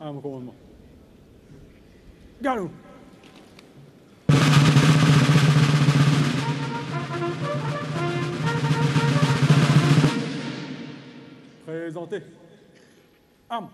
à mon commandement. Galop. Présentez. Armes.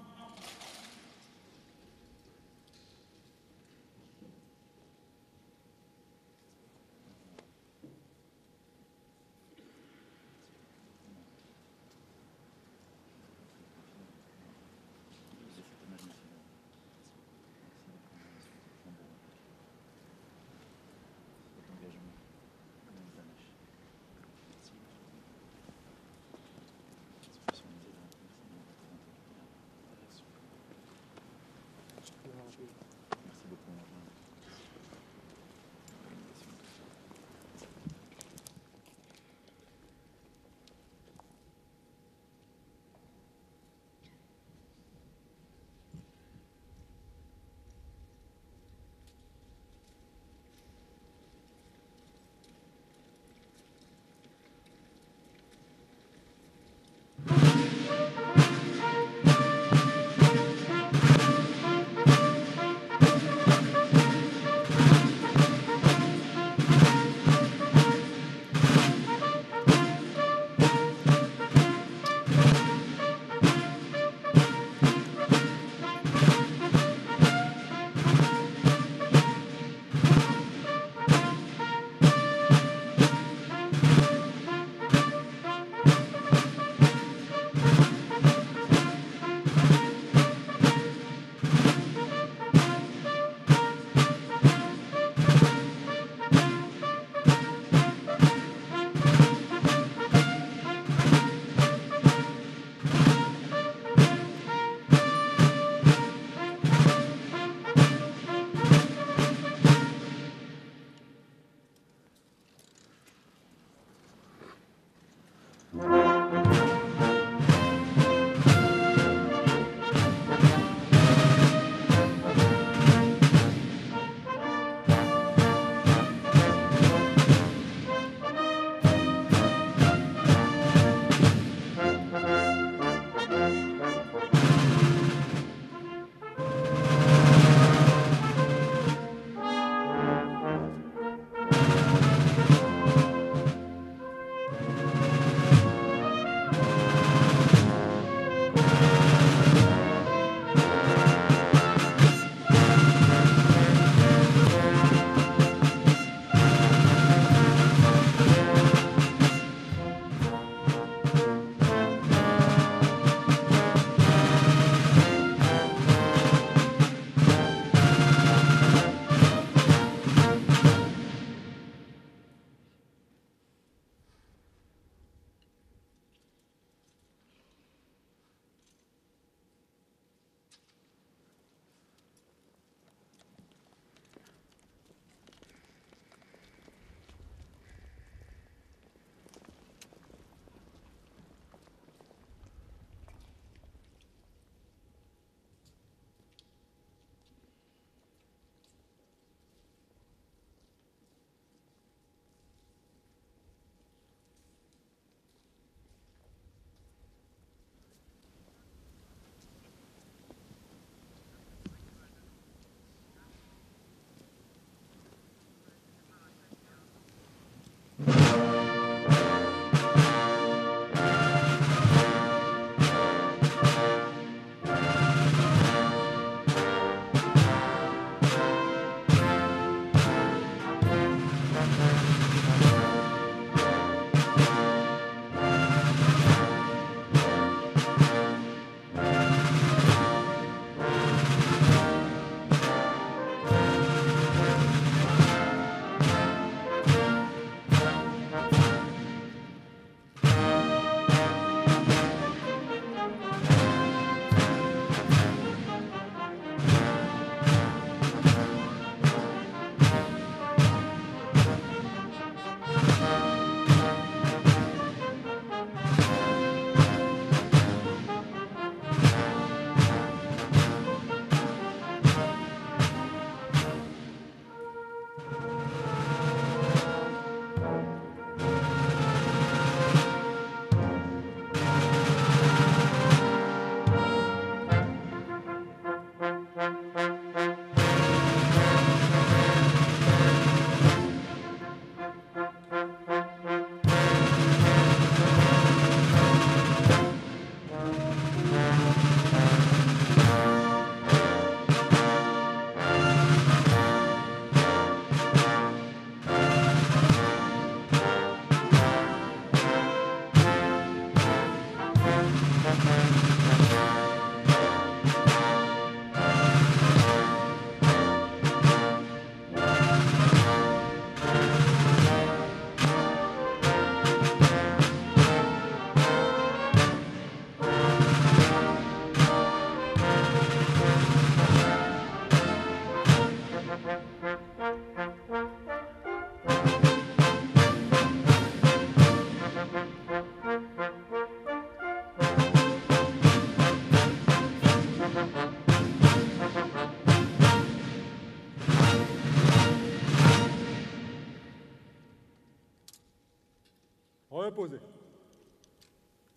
Reposez.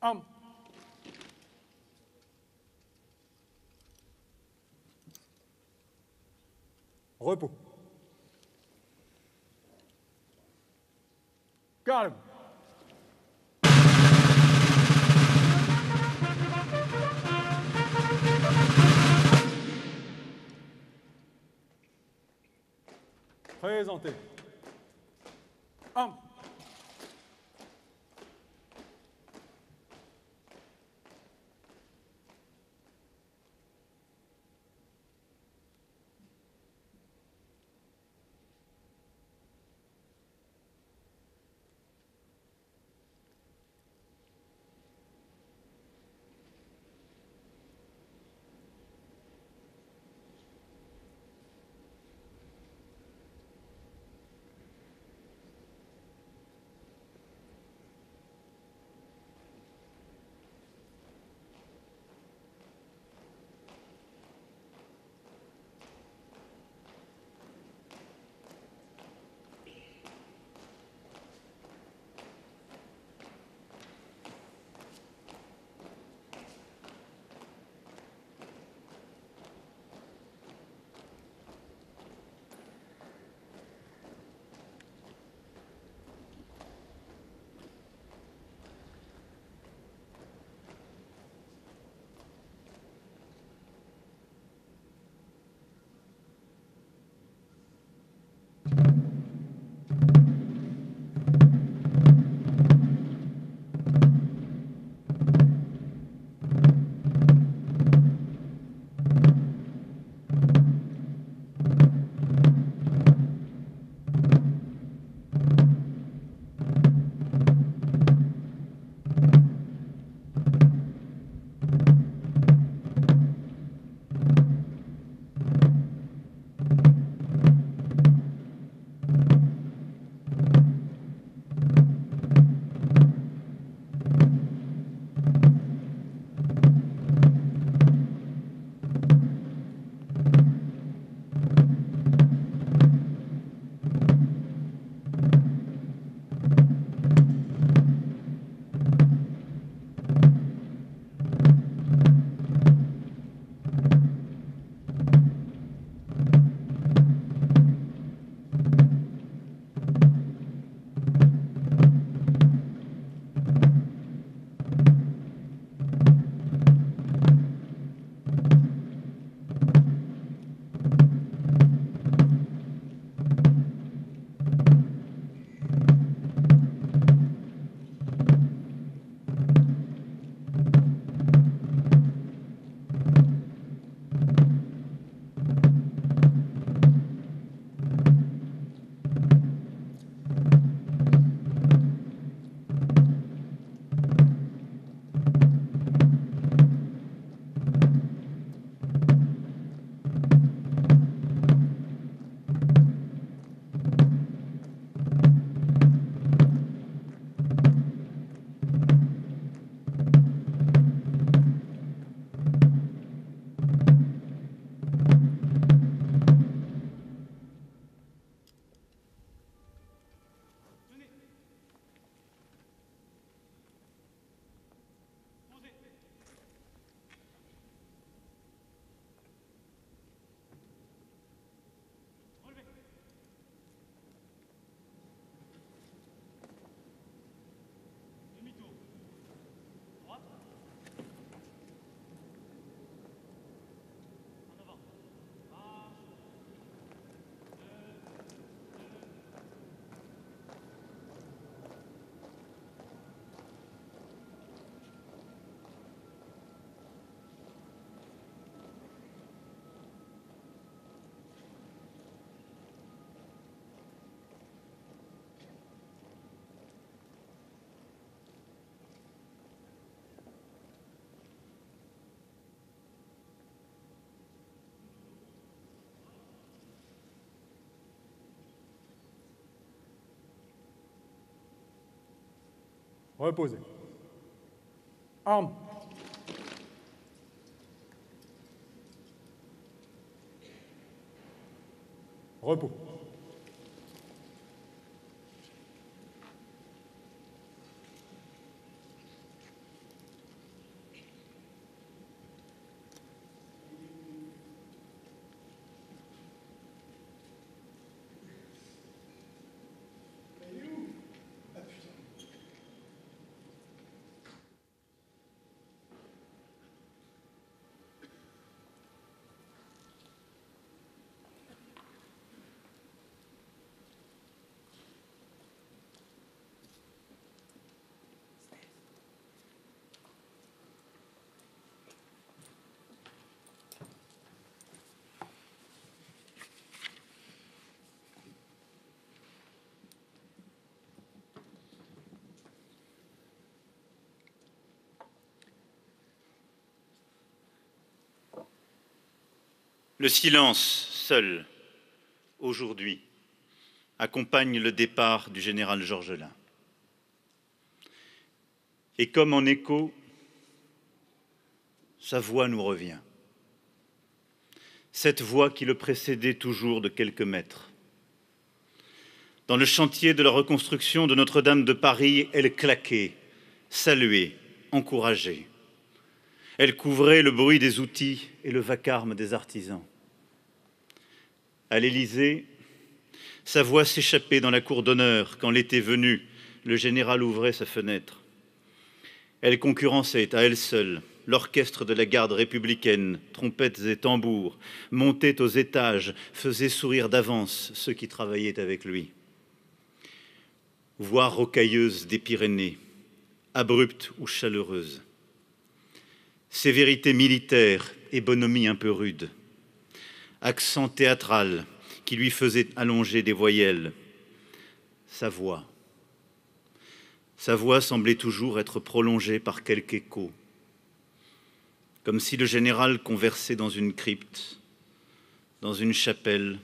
Armes. Repos. Calme. Présentez. Armes. Reposez. Armes. Repos. Le silence seul, aujourd'hui, accompagne le départ du général Georgelin. Et comme en écho, sa voix nous revient. Cette voix qui le précédait toujours de quelques mètres. Dans le chantier de la reconstruction de Notre-Dame de Paris, elle claquait, saluait, encourageait. Elle couvrait le bruit des outils et le vacarme des artisans. À l'Élysée, sa voix s'échappait dans la cour d'honneur quand l'été venu, le général ouvrait sa fenêtre. Elle concurrençait à elle seule l'orchestre de la garde républicaine, trompettes et tambours, montait aux étages, faisait sourire d'avance ceux qui travaillaient avec lui. Voix rocailleuse des Pyrénées, abrupte ou chaleureuse. Sévérité militaire et bonhomie un peu rude. Accent théâtral qui lui faisait allonger des voyelles. Sa voix semblait toujours être prolongée par quelque écho, comme si le général conversait dans une crypte, dans une chapelle,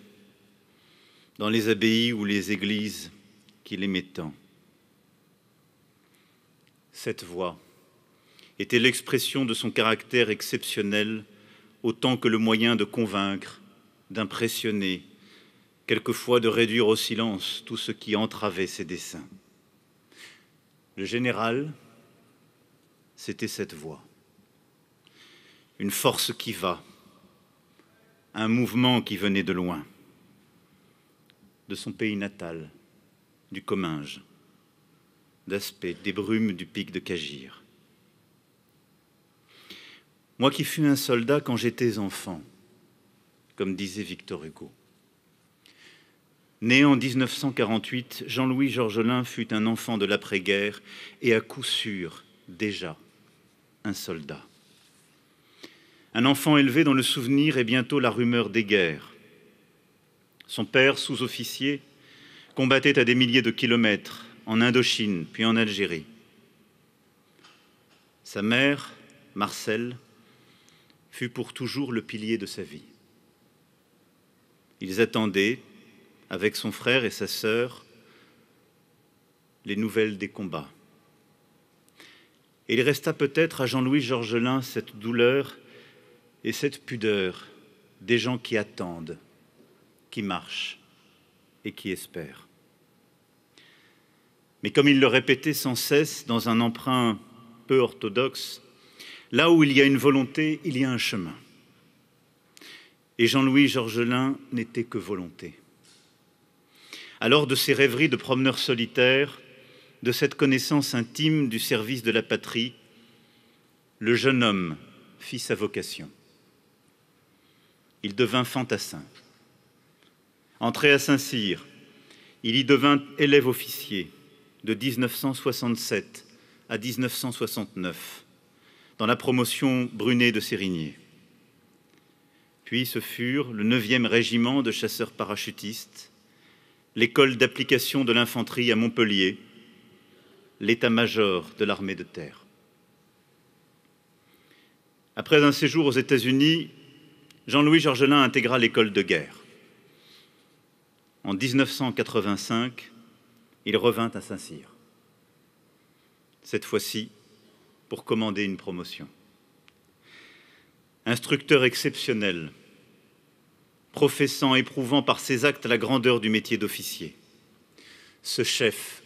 dans les abbayes ou les églises qu'il aimait tant. Cette voix était l'expression de son caractère exceptionnel, autant que le moyen de convaincre, d'impressionner, quelquefois de réduire au silence tout ce qui entravait ses desseins. Le général, c'était cette voix. Une force qui va, un mouvement qui venait de loin, de son pays natal, du Comminges, d'Aspet, des brumes du pic de Cagir. Moi qui fus un soldat quand j'étais enfant, comme disait Victor Hugo. Né en 1948, Jean-Louis Georgelin fut un enfant de l'après-guerre et à coup sûr, déjà, un soldat. Un enfant élevé dans le souvenir et bientôt la rumeur des guerres. Son père, sous-officier, combattait à des milliers de kilomètres, en Indochine, puis en Algérie. Sa mère, Marcelle, fut pour toujours le pilier de sa vie. Ils attendaient, avec son frère et sa sœur, les nouvelles des combats. Et il resta peut-être à Jean-Louis Georgelin cette douleur et cette pudeur des gens qui attendent, qui marchent et qui espèrent. Mais comme il le répétait sans cesse dans un emprunt peu orthodoxe, là où il y a une volonté, il y a un chemin. Et Jean-Louis Georgelin n'était que volonté. Alors de ces rêveries de promeneurs solitaires, de cette connaissance intime du service de la patrie, le jeune homme fit sa vocation. Il devint fantassin. Entré à Saint-Cyr, il y devint élève officier de 1967 à 1969, dans la promotion Brunet de Sérigné. Puis ce furent le 9e régiment de chasseurs parachutistes, l'école d'application de l'infanterie à Montpellier, l'état-major de l'armée de terre. Après un séjour aux États-Unis, Jean-Louis Georgelin intégra l'école de guerre. En 1985, il revint à Saint-Cyr. Cette fois-ci, pour commander une promotion. Instructeur exceptionnel, professant, éprouvant par ses actes la grandeur du métier d'officier. Ce chef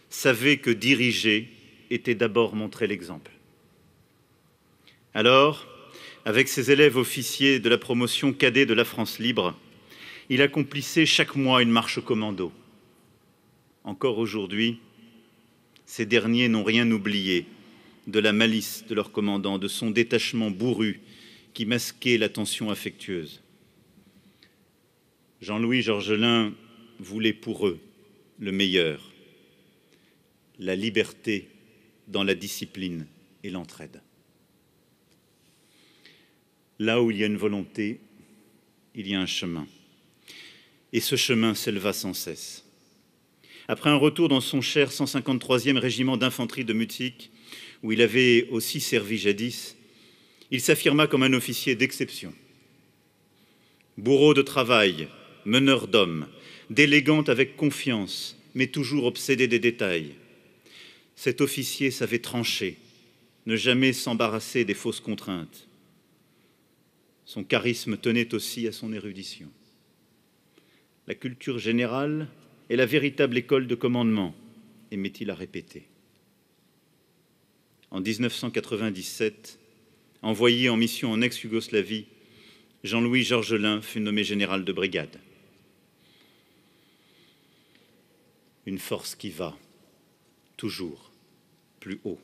savait que diriger était d'abord montrer l'exemple. Alors, avec ses élèves officiers de la promotion cadet de la France libre, il accomplissait chaque mois une marche commando. Encore aujourd'hui, ces derniers n'ont rien oublié de la malice de leur commandant, de son détachement bourru qui masquait la tension affectueuse. Jean-Louis Georgelin voulait pour eux le meilleur, la liberté dans la discipline et l'entraide. Là où il y a une volonté, il y a un chemin. Et ce chemin s'éleva sans cesse. Après un retour dans son cher 153e régiment d'infanterie de Mutzig, où il avait aussi servi jadis, il s'affirma comme un officier d'exception. Bourreau de travail, meneur d'hommes, délégant avec confiance, mais toujours obsédé des détails. Cet officier savait trancher, ne jamais s'embarrasser des fausses contraintes. Son charisme tenait aussi à son érudition. La culture générale est la véritable école de commandement, aimait-il à répéter. En 1997, envoyé en mission en ex-Yougoslavie, Jean-Louis Georgelin fut nommé général de brigade. Une force qui va, toujours, plus haut.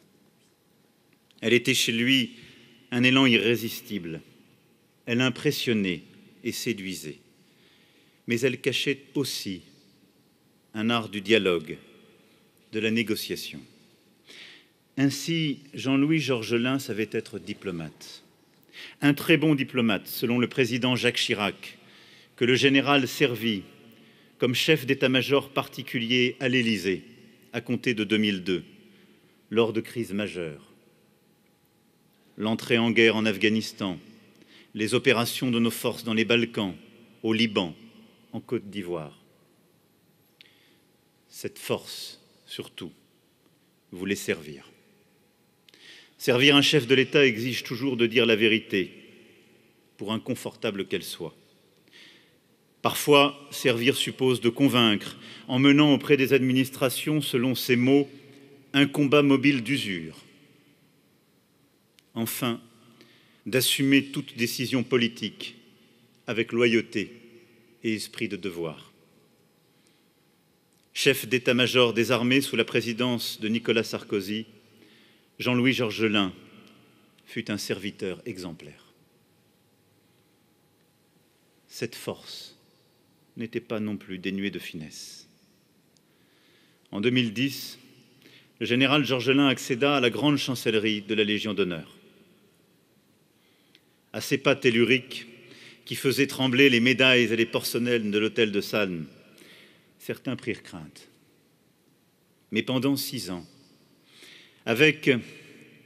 Elle était chez lui un élan irrésistible. Elle impressionnait et séduisait. Mais elle cachait aussi un art du dialogue, de la négociation. Ainsi, Jean-Louis Georgelin savait être diplomate. Un très bon diplomate, selon le président Jacques Chirac, que le général servit comme chef d'état-major particulier à l'Élysée, à compter de 2002, lors de crises majeures. L'entrée en guerre en Afghanistan, les opérations de nos forces dans les Balkans, au Liban, en Côte d'Ivoire. Cette force, surtout, voulait servir. Servir un chef de l'État exige toujours de dire la vérité, pour inconfortable qu'elle soit. Parfois, servir suppose de convaincre, en menant auprès des administrations, selon ces mots, un combat mobile d'usure. Enfin, d'assumer toute décision politique avec loyauté et esprit de devoir. Chef d'état-major des armées sous la présidence de Nicolas Sarkozy, Jean-Louis Georgelin fut un serviteur exemplaire. Cette force n'était pas non plus dénuée de finesse. En 2010, le général Georgelin accéda à la grande chancellerie de la Légion d'honneur. À ses pas telluriques qui faisaient trembler les médailles et les porcelaines de l'hôtel de Salm, certains prirent crainte. Mais pendant 6 ans, avec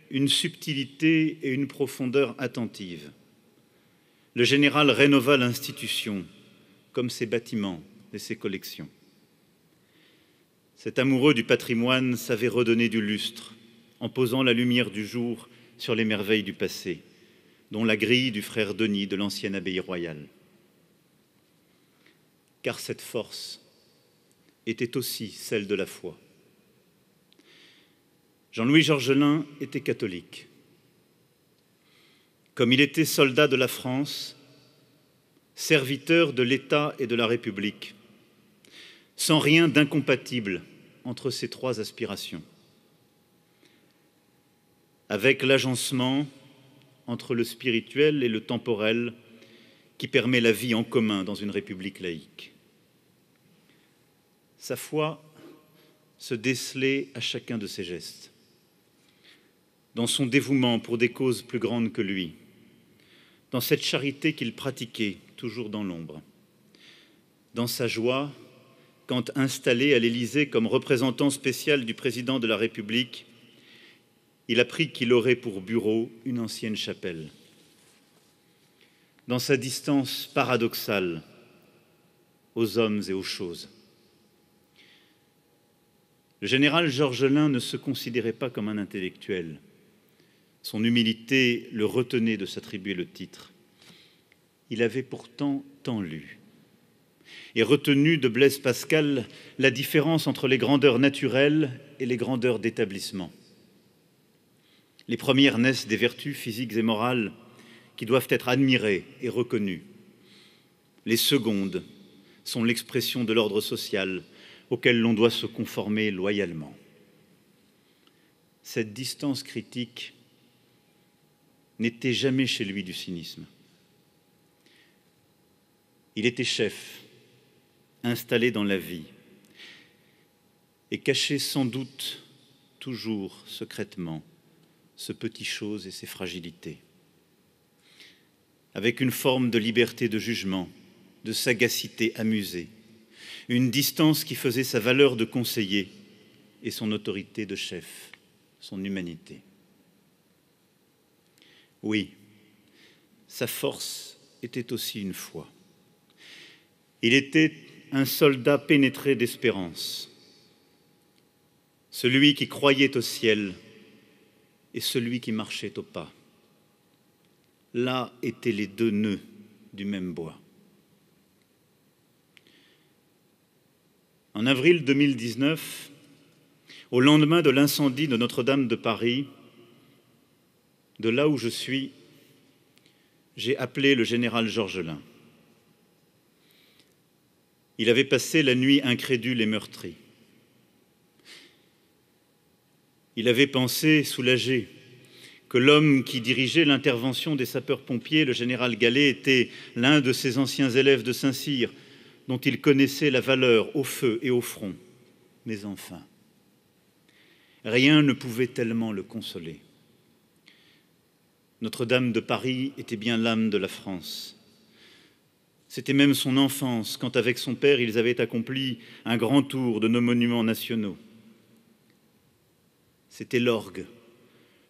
une subtilité et une profondeur attentive, le général rénova l'institution comme ses bâtiments et ses collections. Cet amoureux du patrimoine savait redonner du lustre en posant la lumière du jour sur les merveilles du passé, dont la grille du frère Denis de l'ancienne abbaye royale. Car cette force était aussi celle de la foi. Jean-Louis Georgelin était catholique. Comme il était soldat de la France, serviteur de l'État et de la République, sans rien d'incompatible entre ces 3 aspirations, avec l'agencement entre le spirituel et le temporel qui permet la vie en commun dans une république laïque. Sa foi se décelait à chacun de ses gestes, dans son dévouement pour des causes plus grandes que lui, dans cette charité qu'il pratiquait toujours dans l'ombre, dans sa joie quand, installé à l'Élysée comme représentant spécial du président de la République, il apprit qu'il aurait pour bureau une ancienne chapelle. Dans sa distance paradoxale aux hommes et aux choses. Le général Georgelin ne se considérait pas comme un intellectuel. Son humilité le retenait de s'attribuer le titre. Il avait pourtant tant lu et retenu de Blaise Pascal la différence entre les grandeurs naturelles et les grandeurs d'établissement. Les premières naissent des vertus physiques et morales qui doivent être admirées et reconnues. Les secondes sont l'expression de l'ordre social auquel l'on doit se conformer loyalement. Cette distance critique n'était jamais chez lui du cynisme. Il était chef, installé dans la vie, et cachait sans doute toujours secrètement ce petit chose et ses fragilités. Avec une forme de liberté de jugement, de sagacité amusée, une distance qui faisait sa valeur de conseiller et son autorité de chef, son humanité. Oui, sa force était aussi une foi. Il était un soldat pénétré d'espérance, celui qui croyait au ciel et celui qui marchait au pas. Là étaient les deux nœuds du même bois. En avril 2019, au lendemain de l'incendie de Notre-Dame de Paris, de là où je suis, j'ai appelé le général Georgelin. Il avait passé la nuit incrédule et meurtri. Il avait pensé, soulagé, que l'homme qui dirigeait l'intervention des sapeurs-pompiers, le général Gallet, était l'un de ses anciens élèves de Saint-Cyr, dont il connaissait la valeur au feu et au front. Mais enfin, rien ne pouvait tellement le consoler. Notre-Dame de Paris était bien l'âme de la France. C'était même son enfance, quand avec son père, ils avaient accompli un grand tour de nos monuments nationaux. C'était l'orgue,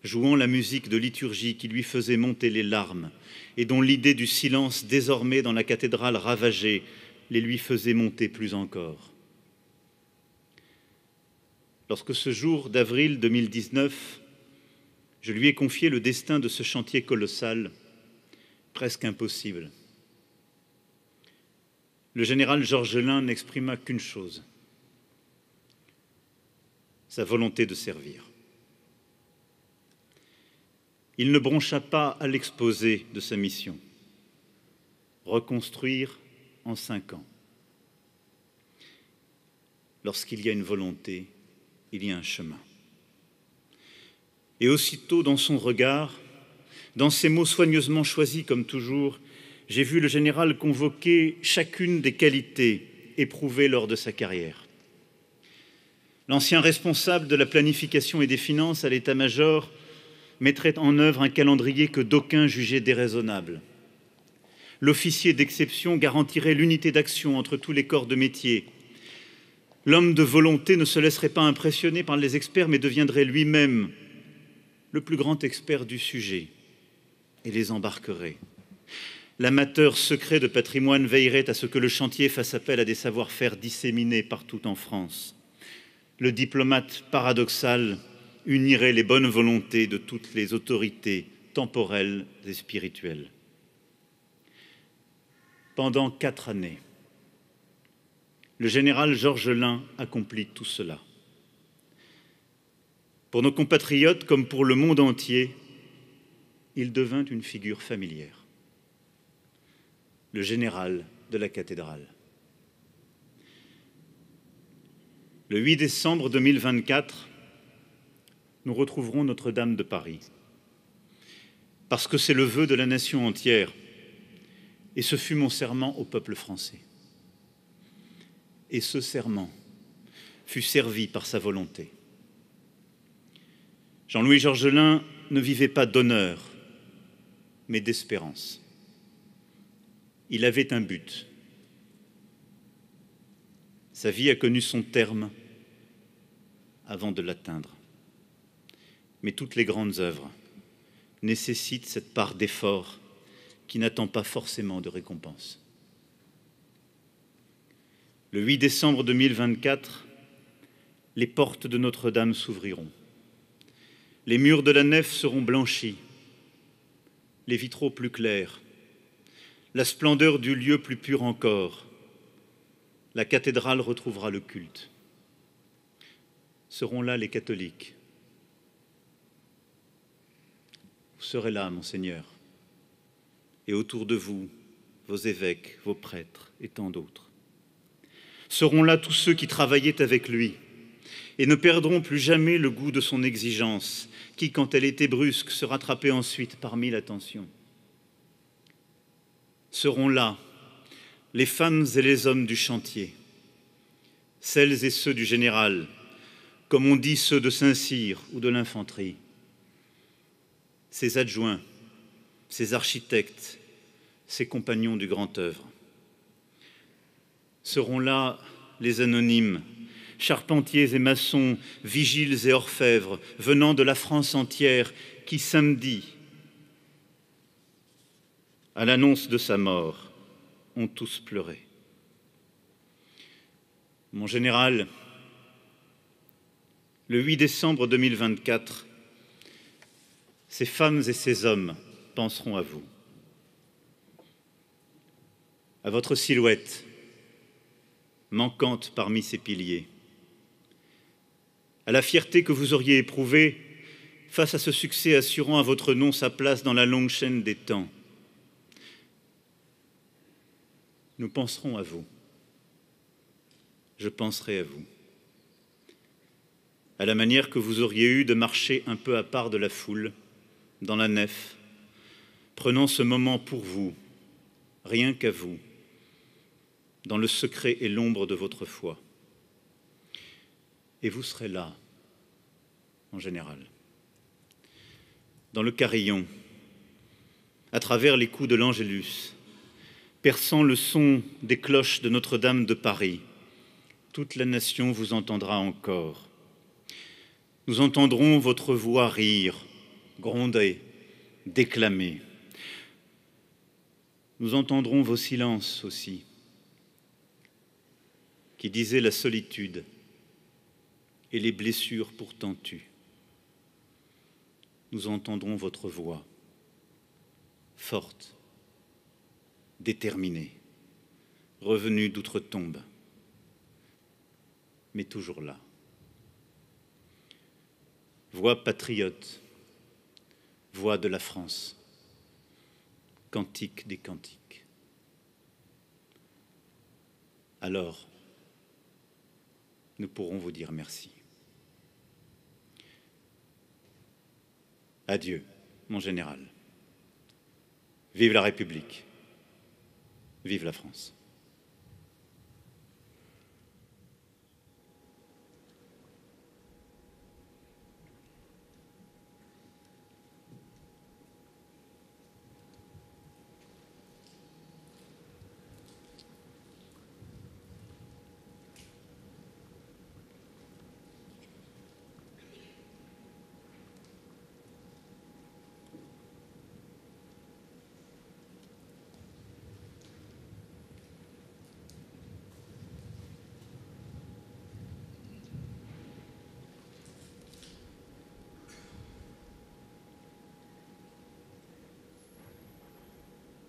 jouant la musique de liturgie qui lui faisait monter les larmes et dont l'idée du silence désormais dans la cathédrale ravagée les lui faisait monter plus encore. Lorsque ce jour d'avril 2019, je lui ai confié le destin de ce chantier colossal, presque impossible, le général Georgelin n'exprima qu'une chose, sa volonté de servir. Il ne broncha pas à l'exposé de sa mission, reconstruire en 5 ans. Lorsqu'il y a une volonté, il y a un chemin. Et aussitôt dans son regard, dans ses mots soigneusement choisis comme toujours, j'ai vu le général convoquer chacune des qualités éprouvées lors de sa carrière. L'ancien responsable de la planification et des finances à l'état-major mettrait en œuvre un calendrier que d'aucuns jugeaient déraisonnable. L'officier d'exception garantirait l'unité d'action entre tous les corps de métier. L'homme de volonté ne se laisserait pas impressionner par les experts, mais deviendrait lui-même le plus grand expert du sujet et les embarquerait. L'amateur secret de patrimoine veillerait à ce que le chantier fasse appel à des savoir-faire disséminés partout en France. Le diplomate paradoxal unirait les bonnes volontés de toutes les autorités temporelles et spirituelles. Pendant 4 années, le général Georgelin accomplit tout cela. Pour nos compatriotes comme pour le monde entier, il devint une figure familière. Le général de la cathédrale. Le 8 décembre 2024, nous retrouverons Notre-Dame de Paris, parce que c'est le vœu de la nation entière, et ce fut mon serment au peuple français. Et ce serment fut servi par sa volonté. Jean-Louis Georgelin ne vivait pas d'honneur, mais d'espérance. Il avait un but. Sa vie a connu son terme avant de l'atteindre. Mais toutes les grandes œuvres nécessitent cette part d'effort qui n'attend pas forcément de récompense. Le 8 décembre 2024, les portes de Notre-Dame s'ouvriront. Les murs de la nef seront blanchis, les vitraux plus clairs, la splendeur du lieu plus pure encore. La cathédrale retrouvera le culte. Seront là les catholiques. Vous serez là, Monseigneur, et autour de vous, vos évêques, vos prêtres et tant d'autres. Seront là tous ceux qui travaillaient avec lui et ne perdront plus jamais le goût de son exigence, qui, quand elle était brusque, se rattrapait ensuite par 1000 attentions. Seront là les femmes et les hommes du chantier, celles et ceux du général, comme on dit ceux de Saint-Cyr ou de l'infanterie, ses adjoints, ses architectes, ses compagnons du grand œuvre. Seront là les anonymes, charpentiers et maçons, vigiles et orfèvres, venant de la France entière, qui samedi, à l'annonce de sa mort, ont tous pleuré. Mon général, le 8 décembre 2024, ces femmes et ces hommes penseront à vous, à votre silhouette manquante parmi ces piliers, à la fierté que vous auriez éprouvée face à ce succès assurant à votre nom sa place dans la longue chaîne des temps. Nous penserons à vous. Je penserai à vous. À la manière que vous auriez eue de marcher un peu à part de la foule, dans la nef, prenant ce moment pour vous, rien qu'à vous, dans le secret et l'ombre de votre foi. Et vous serez là, en général, dans le carillon, à travers les coups de l'Angélus, perçant le son des cloches de Notre-Dame de Paris. Toute la nation vous entendra encore. Nous entendrons votre voix rire, gronder, déclamer. Nous entendrons vos silences aussi, qui disaient la solitude et les blessures pourtant tuent. Nous entendrons votre voix, forte, déterminée, revenue d'outre-tombe, mais toujours là. Voix patriote, voix de la France, cantique des cantiques. Alors, nous pourrons vous dire merci. Adieu, mon général. Vive la République. Vive la France.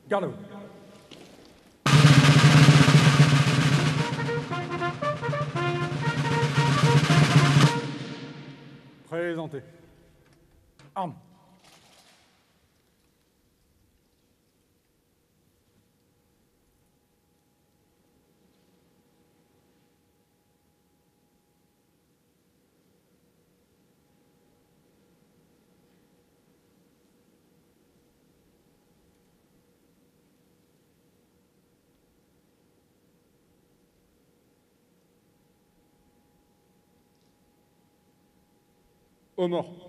Garde. Présentez. Armes. Aux morts.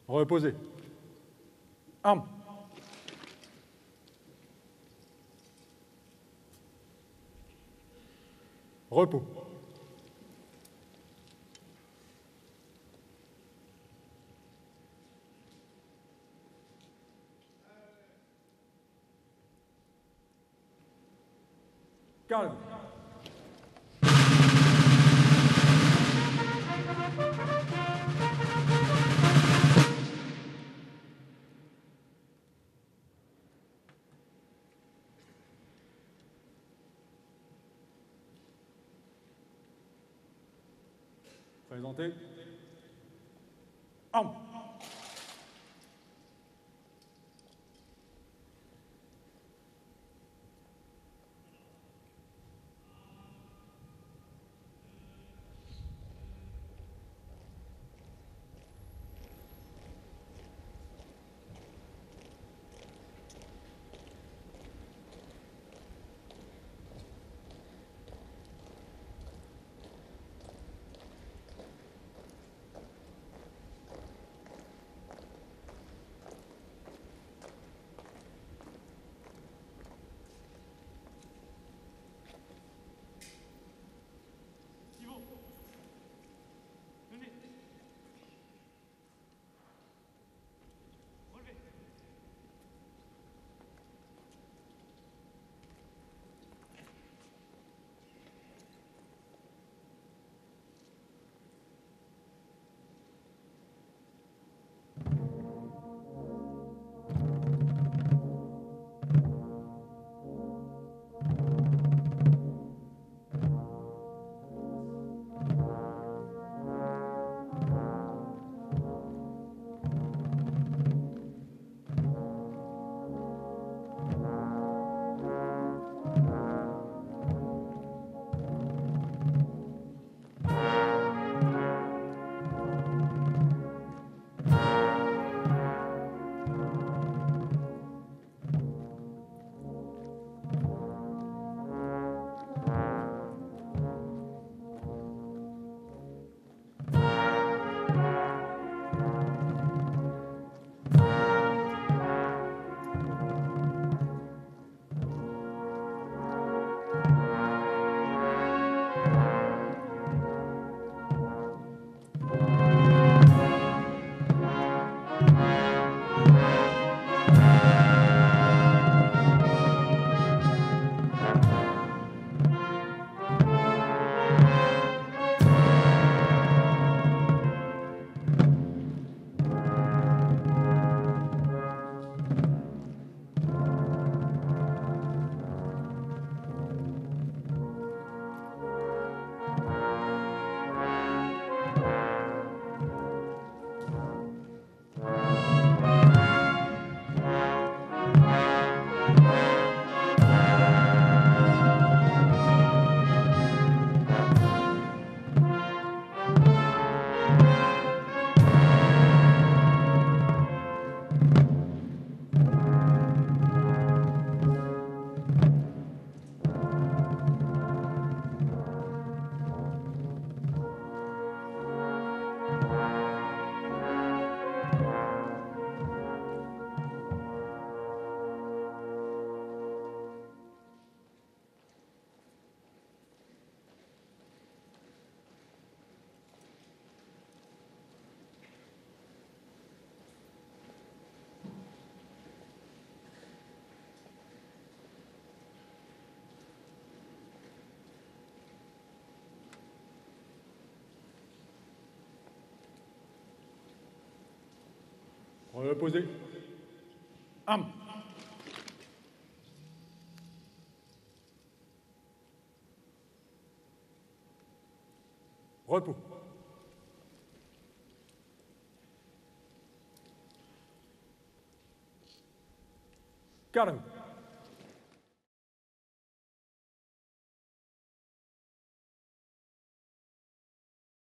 Reposez. Armes. Repos. Calme. Présentez. Armes. Reposez. Armes. Repos. Calme.